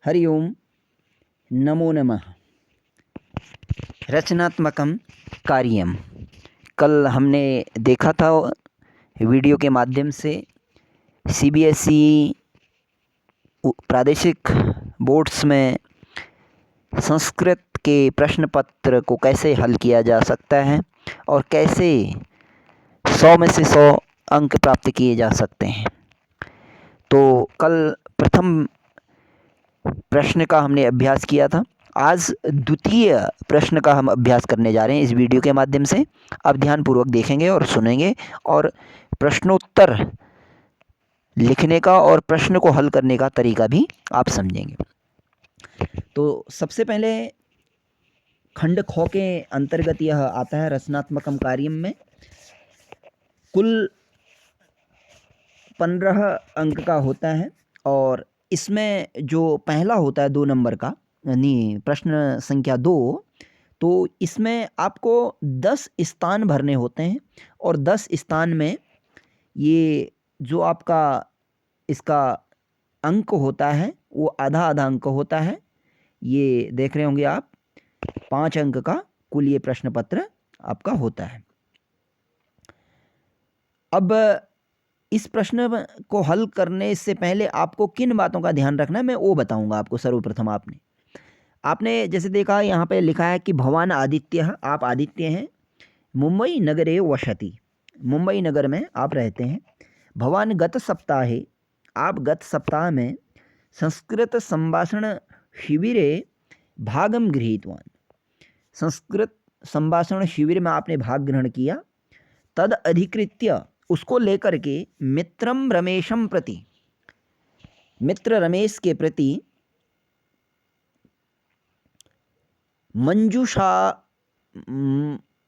हरि ओम नमो नमः। रचनात्मकम कार्यम। कल हमने देखा था वीडियो के माध्यम से सीबीएसई प्रादेशिक बोर्ड्स में संस्कृत के प्रश्न पत्र को कैसे हल किया जा सकता है और कैसे 100 में से 100 अंक प्राप्त किए जा सकते हैं। तो कल प्रथम प्रश्न का हमने अभ्यास किया था। आज द्वितीय प्रश्न का हम अभ्यास करने जा रहे हैं इस वीडियो के माध्यम से। आप ध्यानपूर्वक देखेंगे और सुनेंगे और प्रश्नोत्तर लिखने का और प्रश्न को हल करने का तरीका भी आप समझेंगे। तो सबसे पहले खंड ख के अंतर्गत यह आता है रचनात्मकम कार्यम में। कुल 15 अंक का होता है और इसमें जो पहला होता है 2 नंबर का यानी प्रश्न संख्या 2, तो इसमें आपको 10 स्थान भरने होते हैं और 10 स्थान में ये जो आपका इसका अंक होता है वो आधा आधा अंक होता है। ये देख रहे होंगे आप 5 अंक का कुल ये प्रश्न पत्र आपका होता है। अब इस प्रश्न को हल करने से पहले आपको किन बातों का ध्यान रखना है मैं वो बताऊंगा आपको। सर्वप्रथम आपने जैसे देखा यहाँ पे लिखा है कि भवान आदित्य, आप आदित्य हैं, मुंबई नगरे वसति, मुंबई नगर में आप रहते हैं। भवान गत सप्ताहे, आप गत सप्ताह में संस्कृत संभाषण शिविरे भागम गृहीतवान, संस्कृत संभाषण शिविर में आपने भाग ग्रहण किया। तद अधिकृत्य, उसको लेकर के मित्रम रमेशम प्रति, मित्र रमेश के प्रति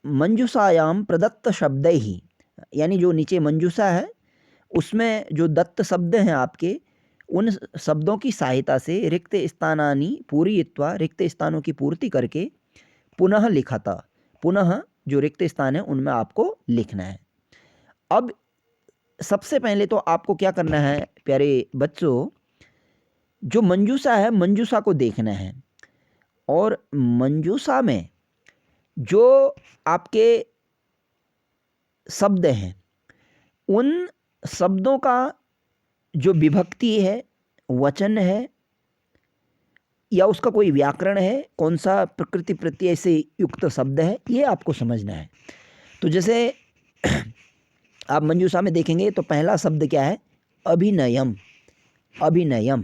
मंजूषायाम प्रदत्त शब्द ही, यानी जो नीचे मंजूषा है उसमें जो दत्त शब्द हैं आपके, उन शब्दों की सहायता से रिक्त स्थानानि पूरयित्वा, रिक्त स्थानों की पूर्ति करके पुनः लिखा था। पुनः जो रिक्त स्थान है उनमें आपको लिखना है। अब सबसे पहले तो आपको क्या करना है प्यारे बच्चों, जो मंजूषा है मंजूषा को देखना है और मंजूषा में जो आपके शब्द हैं उन शब्दों का जो विभक्ति है, वचन है या उसका कोई व्याकरण है, कौन सा प्रकृति प्रत्यय से युक्त शब्द है, ये आपको समझना है। तो जैसे आप मंजूषा में देखेंगे तो पहला शब्द क्या है, अभिनयम, अभिनयम।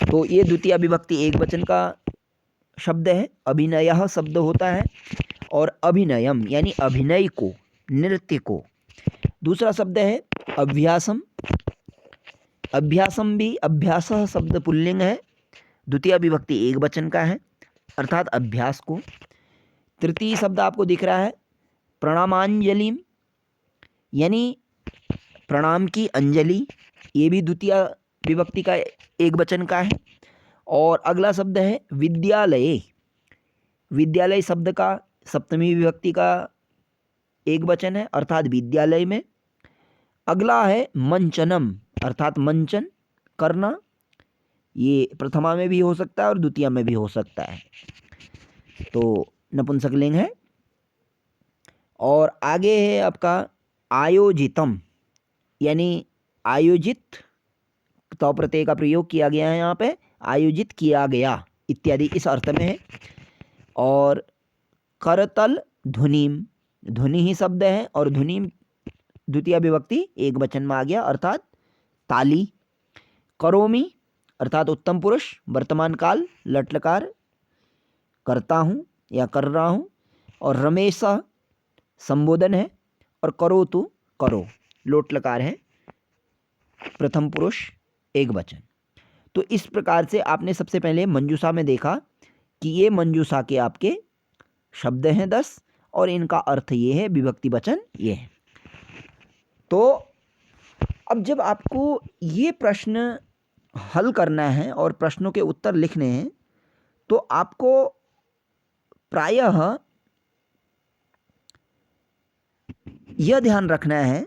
तो ये द्वितीय विभक्ति एक वचन का शब्द है, अभिनयः शब्द होता है और अभिनयम यानी अभिनय को, नृत्य को। दूसरा शब्द है अभ्यासम, अभ्यासम भी अभ्यासः शब्द पुल्लिंग है, द्वितीय विभक्ति एक वचन का है अर्थात अभ्यास को। तृतीय शब्द आपको दिख रहा है प्रणामांजलिम, यानी प्रणाम की अंजलि, ये भी द्वितीय विभक्ति का एक वचन का है। और अगला शब्द है विद्यालय, विद्यालय शब्द का सप्तमी विभक्ति का एक वचन है अर्थात विद्यालय में। अगला है मंचनम, अर्थात मंचन करना, ये प्रथमा में भी हो सकता है और द्वितीय में भी हो सकता है, तो नपुंसकलिंग है। और आगे है आपका आयोजितम, यानी आयोजित, तो प्रत्यय का प्रयोग किया गया है यहाँ पे, आयोजित किया गया इत्यादि इस अर्थ में है। और करतल ध्वनिम, ध्वनि ही शब्द है और ध्वनिम द्वितीय विभक्ति एक वचन में आ गया अर्थात ताली। करोमी अर्थात उत्तम पुरुष वर्तमान काल लट लकार, करता हूँ या कर रहा हूँ। और रमेश संबोधन है और करो तो करो, लोट लकार है प्रथम पुरुष एक वचन। तो इस प्रकार से आपने सबसे पहले मंजूषा में देखा कि ये मंजूषा के आपके शब्द हैं 10 और इनका अर्थ ये है, विभक्ति वचन ये है। तो अब जब आपको ये प्रश्न हल करना है और प्रश्नों के उत्तर लिखने हैं तो आपको प्रायः यह ध्यान रखना है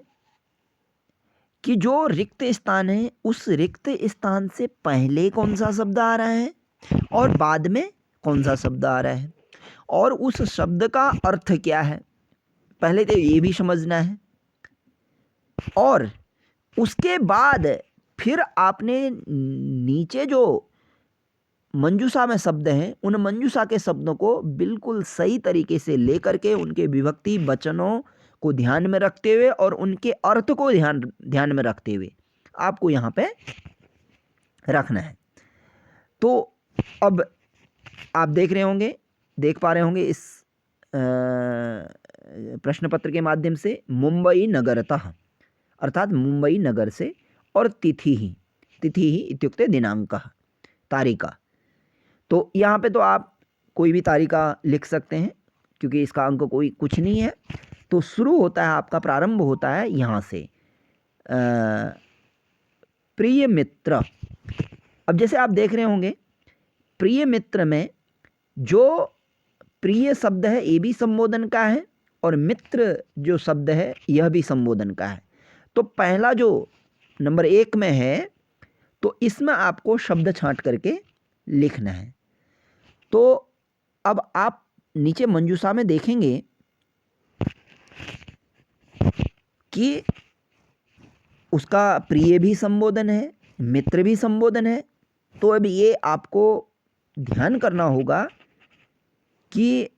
कि जो रिक्त स्थान है उस रिक्त स्थान से पहले कौन सा शब्द आ रहा है और बाद में कौन सा शब्द आ रहा है, और उस शब्द का अर्थ क्या है, पहले तो ये भी समझना है। और उसके बाद फिर आपने नीचे जो मंजूषा में शब्द हैं उन मंजूषा के शब्दों को बिल्कुल सही तरीके से लेकर के उनके विभक्ति वचनों को ध्यान में रखते हुए और उनके अर्थ को ध्यान में रखते हुए आपको यहाँ पे रखना है। तो अब आप देख पा रहे होंगे इस प्रश्न पत्र के माध्यम से मुंबई नगरतः, अर्थात मुंबई नगर से, और तिथि ही इत्युक्ते दिनांकः, तारीखा। तो यहाँ पे तो आप कोई भी तारीखा लिख सकते हैं क्योंकि इसका अंक कोई कुछ नहीं है। तो शुरू होता है आपका, प्रारंभ होता है यहाँ से प्रिय मित्र। अब जैसे आप देख रहे होंगे प्रिय मित्र में जो प्रिय शब्द है ये भी संबोधन का है और मित्र जो शब्द है यह भी संबोधन का है। तो पहला जो नंबर 1 में है तो इसमें आपको शब्द छांट करके लिखना है। तो अब आप नीचे मंजूषा में देखेंगे कि उसका प्रिय भी संबोधन है, मित्र भी संबोधन है। तो अब ये आपको ध्यान करना होगा कि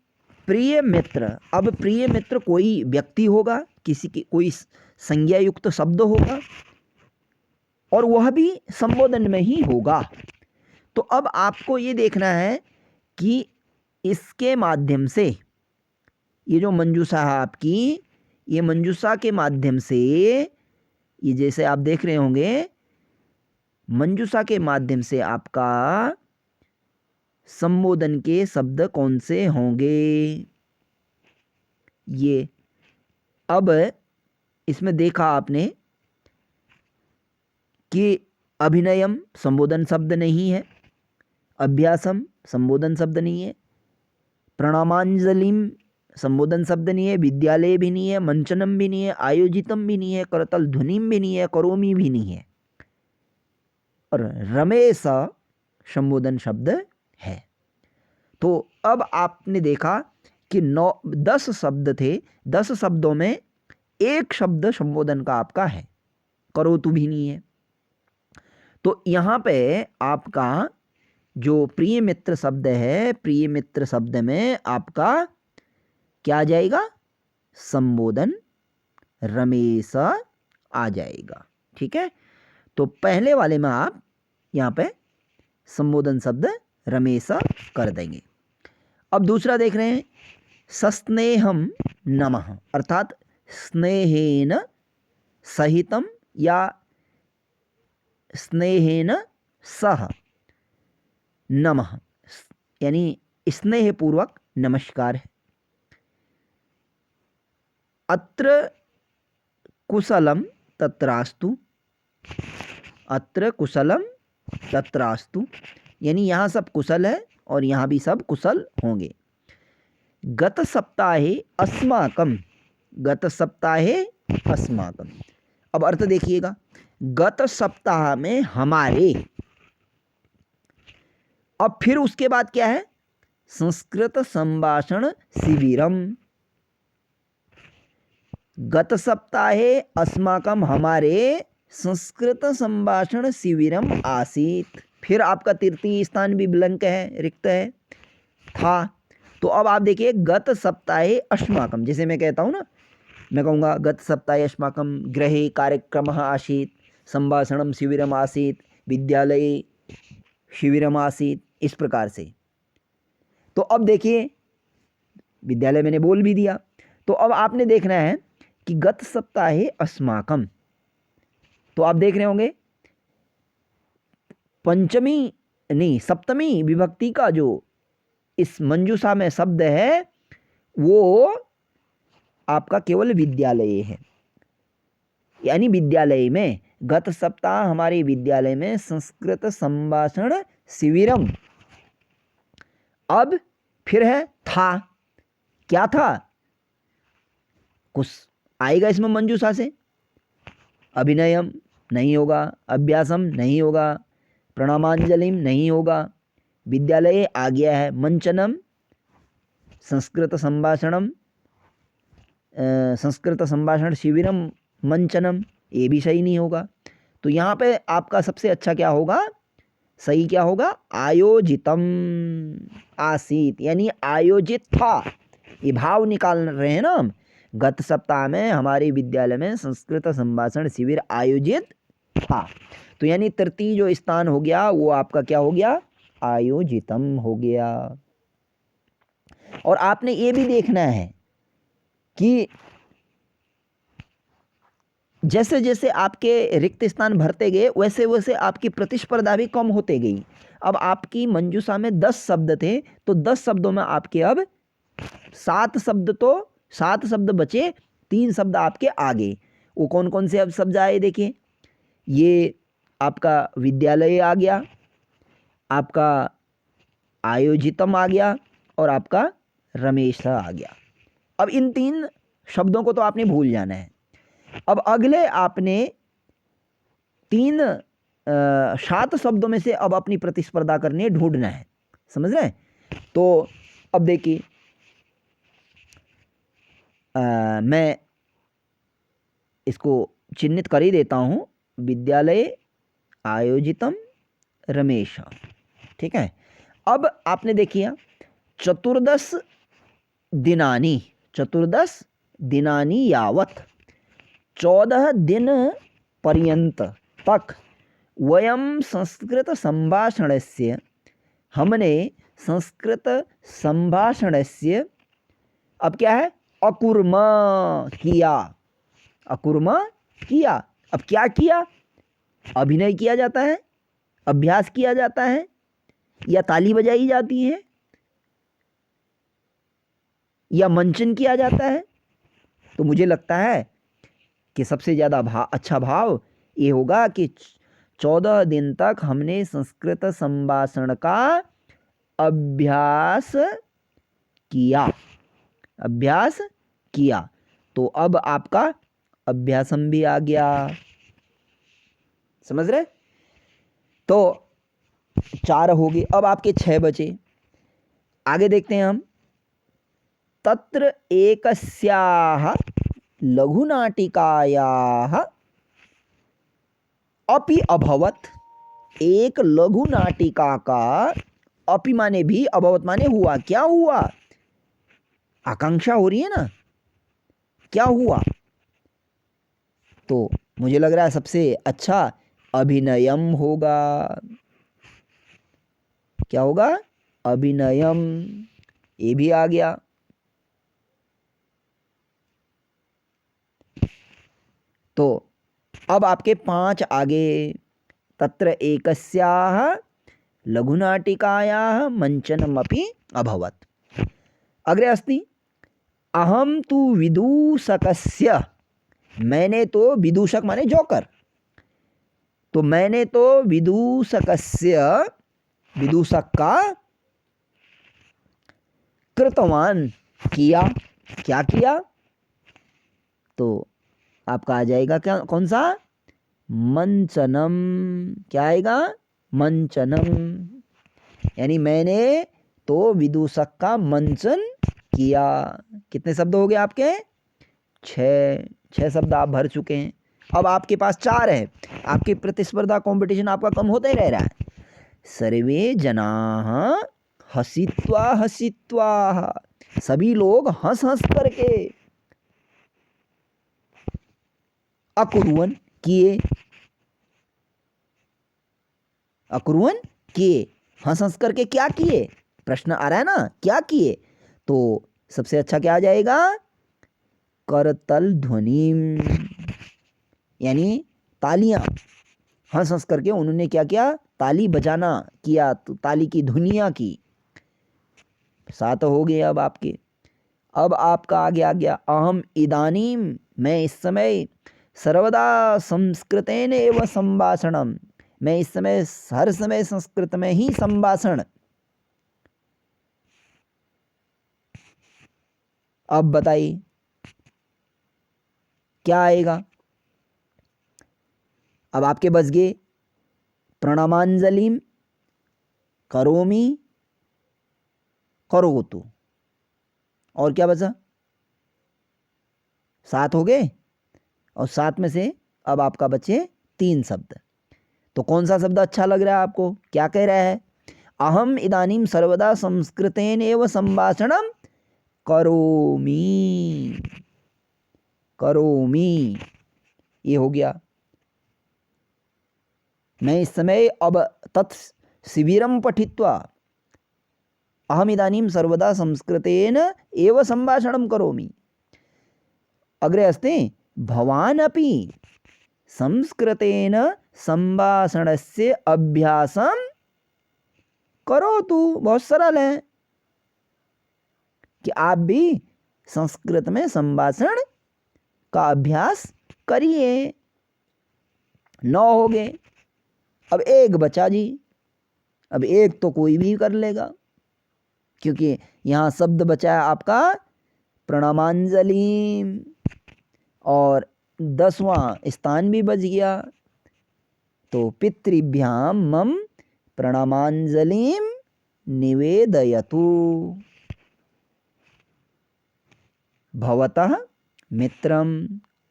प्रिय मित्र, अब प्रिय मित्र कोई व्यक्ति होगा, किसी की कोई संज्ञा युक्त शब्द होगा और वह भी संबोधन में ही होगा। तो अब आपको ये देखना है कि इसके माध्यम से ये जो मंजूषा है आपकी, ये मंजूषा के माध्यम से, ये जैसे आप देख रहे होंगे मंजूषा के माध्यम से आपका संबोधन के शब्द कौन से होंगे। ये अब इसमें देखा आपने कि अभिनयम संबोधन शब्द नहीं है, अभ्यासम संबोधन शब्द नहीं है, प्रणामांजलिम संबोधन शब्द नहीं है, विद्यालय भी नहीं है, मंचनम भी नहीं है, आयोजितम भी नहीं है, करतल ध्वनिम भी नहीं है, करोमी भी नहीं है, और रमेश संबोधन शब्द है। तो अब आपने देखा कि 10 शब्द थे, 10 शब्दों में एक शब्द संबोधन का आपका है, करोतु भी नहीं है। तो यहाँ पे आपका जो प्रिय मित्र शब्द है, प्रिय मित्र शब्द में आपका क्या आ जाएगा, संबोधन रमेश आ जाएगा। ठीक है, तो पहले वाले में आप यहाँ पे संबोधन शब्द रमेश कर देंगे। अब दूसरा देख रहे हैं, सस्नेहम नमः, अर्थात स्नेहेन सहितम या स्नेहेन सह नमः, यानी स्नेह पूर्वक नमस्कार है। अत्र कुशलम तत्रास्तु, अत्र कुशलम तत्रास्तु, यानी यहाँ सब कुशल है और यहाँ भी सब कुशल होंगे। गत सप्ताहे अस्माकम, गत सप्ताहे अस्माकम, अब अर्थ देखिएगा, गत सप्ताह में हमारे, अब फिर उसके बाद क्या है, संस्कृत संभाषण शिविरम, गत सप्ताहे अस्माकम हमारे संस्कृत संभाषण शिविरम आसीत, फिर आपका तृतीय स्थान भी ब्लैंक है, रिक्त है, था। तो अब आप देखिए गत सप्ताहे अस्माकम, जैसे मैं कहता हूँ ना, मैं कहूँगा गत सप्ताहे अस्माकम गृहे कार्यक्रमः आसीत्, संभाषणम शिविरम आसीत्, विद्यालये शिविरम आसीत्, इस प्रकार से। तो अब देखिए विद्यालय मैंने बोल भी दिया। तो अब आपने देखना है कि गत सप्ताहे अस्माकम, तो आप देख रहे होंगे पंचमी नहीं सप्तमी विभक्ति का जो इस मंजूषा में शब्द है वो आपका केवल विद्यालय है, यानी विद्यालय में, गत सप्ताह हमारे विद्यालय में संस्कृत संभाषण शिविरम। अब फिर है था, क्या था, कुछ आएगा इसमें मंजूषा से, अभिनयम नहीं होगा, अभ्यासम नहीं होगा, प्रणामांजलिम नहीं होगा, विद्यालये आ गया है, मंचनम, संस्कृत संभाषणम, संस्कृत संभाषण शिविरम, मंचनम, ये भी सही नहीं होगा। तो यहाँ पे आपका सबसे अच्छा क्या होगा, सही क्या होगा, आयोजितम आसीत, यानी आयोजित था, ये भाव निकाल रहे हैं ना हम। गत सप्ताह में हमारे विद्यालय में संस्कृत संभाषण शिविर आयोजित था, तो यानी तृतीय जो स्थान हो गया वो आपका क्या हो गया, आयोजितम हो गया। और आपने ये भी देखना है कि जैसे जैसे आपके रिक्त स्थान भरते गए वैसे वैसे आपकी प्रतिस्पर्धा भी कम होते गई। अब आपकी मंजूषा में 10 शब्द थे, तो 10 शब्दों में आपके अब 7 शब्द, तो 7 शब्द बचे, 3 शब्द आपके आगे। वो कौन कौन से अब शब्द आए देखिए, ये आपका विद्यालय आ गया, आपका आयोजितम आ गया, और आपका रमेश आ गया। अब इन 3 शब्दों को तो आपने भूल जाना है। अब अगले आपने 7 शब्दों में से अब अपनी प्रतिस्पर्धा करनी है, ढूंढना है, समझ रहे हैं। तो अब देखिए, मैं इसको चिन्हित कर ही देता हूँ, विद्यालय आयोजितम रमेश, ठीक है। अब आपने देखिए, चतुर्दश दिनानि, चतुर्दश दिनानि यावत, 14 दिन पर्यंत तक वयम संस्कृत संभाषणस्य, हमने संस्कृत संभाषणस्य, अब क्या है, अकुर्म किया, अकुर्म किया। अब क्या किया, अभिनय किया जाता है, अभ्यास किया जाता है, या ताली बजाई जाती है, या मंचन किया जाता है। तो मुझे लगता है कि सबसे ज़्यादा अच्छा भाव ये होगा कि 14 दिन तक हमने संस्कृत संभाषण का अभ्यास किया, अभ्यास किया। तो अब आपका अभ्यासम भी आ गया, समझ रहे। तो 4 हो गए, अब आपके 6 बचे। आगे देखते हैं हम, तत्र एकस्याः लघुनाटिकायाः अपि अभवत, एक लघु नाटिका का, अपि माने भी, अभवत माने हुआ, क्या हुआ, आकांक्षा हो रही है ना, क्या हुआ। तो मुझे लग रहा है सबसे अच्छा अभिनयम होगा, क्या होगा, अभिनयम, ये भी आ गया। तो अब आपके 5 आगे, तत्र एकस्याः लघुनाटिकायाः मंचनमपि अभवत्। अग्रे अस्ति, अहम तु विदूषकस्य, मैंने तो, विदूषक माने जोकर, तो मैंने तो विदूषकस्य, विदूषक का, कृतवान किया, क्या किया, तो आपका आ जाएगा क्या, कौन सा, मंचनम, क्या आएगा, मंचनम, यानी मैंने तो विदूषक का मंचन किया। कितने शब्द हो गए आपके, 6 शब्द आप भर चुके हैं। अब आपके पास 4 है, आपकी प्रतिस्पर्धा कंपटीशन आपका कम होता ही रह रहा है। सर्वे जनाः हसित्वा हसित्वा, सभी लोग हंस हंस करके, अकुर्वन् किए, अकुर्वन् किए, हंस हंस करके क्या किए, प्रश्न आ रहा है ना, क्या किए। तो सबसे अच्छा क्या आ जाएगा, करतल ध्वनिम, यानी तालियां, हंस हंस करके उन्होंने क्या किया, ताली बजाना किया, तो ताली की ध्वनियां की। 7 हो गए अब आपके। अब आपका आगे आ गया, अहम इदानीम, मैं इस समय, सर्वदा संस्कृतेन एव संभाषणम, मैं इस समय हर समय संस्कृत में ही संभाषण। अब बताइए क्या आएगा, अब आपके बच गए प्रणमांजलिम, करोमि, करोतु, और क्या बचा? 7 हो गए। और 7 में से अब आपका बचे 3 शब्द। तो कौन सा शब्द अच्छा लग रहा है आपको? क्या कह रहा है? अहम इदानीम सर्वदा संस्कृतेन एव संभाषणम करोमि। करोमि ये हो गया। मैं इस समय अब तत् शिविरम पठित्वा अहम इदानीम सर्वदा संस्कृतेन एव संभाषणम करोमि। अग्रे अस्ति भवान् अपि संस्कृतेन संभाषणस्य अभ्यासं करोतु। बहुत सरल है कि आप भी संस्कृत में संभाषण का अभ्यास करिए। 9 हो गए। अब एक बचा जी। अब एक तो कोई भी कर लेगा, क्योंकि यहाँ शब्द बचा है आपका प्रणमांजलि, और 10वां स्थान भी बच गया। तो पितृभ्याम मम प्रणमांजलिम निवेदयतु। भवतः मित्रम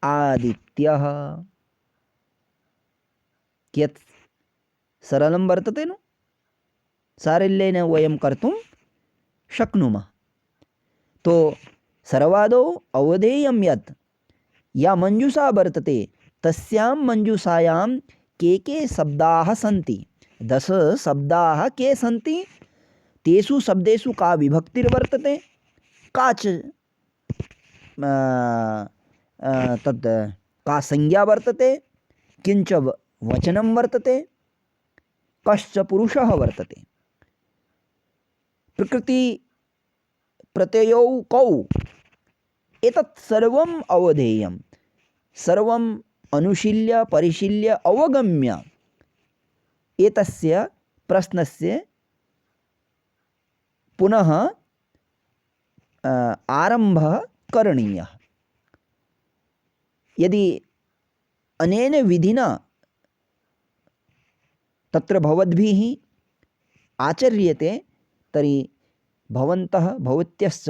आदित्यः। कियत् सरलं वर्तते नु? सारल्येन वयं कर्तुं शक्नुमः। तो सर्वादौ अवधेयं यत् या मंजूषा वर्तते तस्यां मंजूषायां के शब्दाः सन्ति। 10 शब्दाः के सन्ति? तेषु शब्देषु का विभक्तिर्वर्तते, काच तद् का संज्ञा वर्तते, किंच वचनं वर्तते, कश्च पुरुषः वर्तते। प्रकृति प्रत्ययौ कौ, एतत् सर्वम् अवधेयं, सर्वम् अनुशील्य परिशील्य अवगम्य एतस्य प्रश्नस्य पुनः आरंभः करणीयः। यदि अनेन विधिना तत्र भवद्भिः आचर्यते तर्हि भवन्तः भवत्यश्च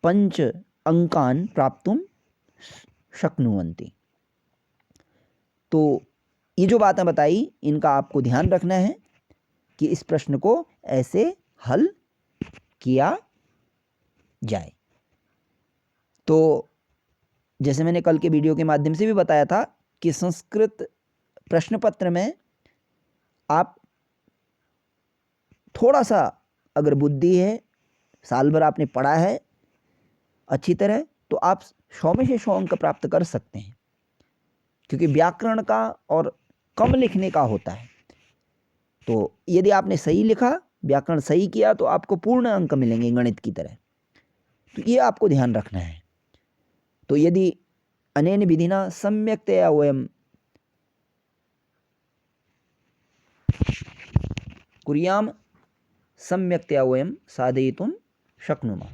5 अंकान् प्राप्तुं शक्नुवन्ति। तो ये जो बातें बताई इनका आपको ध्यान रखना है कि इस प्रश्न को ऐसे हल किया जाए। तो जैसे मैंने कल के वीडियो के माध्यम से भी बताया था कि संस्कृत प्रश्न पत्र में आप थोड़ा सा अगर बुद्धि है, साल भर आपने पढ़ा है अच्छी तरह, तो आप 100 में से 100 अंक प्राप्त कर सकते हैं, क्योंकि व्याकरण का और कम लिखने का होता है। तो यदि आपने सही लिखा, व्याकरण सही किया, तो आपको पूर्ण अंक मिलेंगे गणित की तरह। तो ये आपको ध्यान रखना है। तो यदि अनेन विधिना सम्यक्तया वयं कुर्याम, सम्यक्तया वयं साधयितुं शक्नुमः।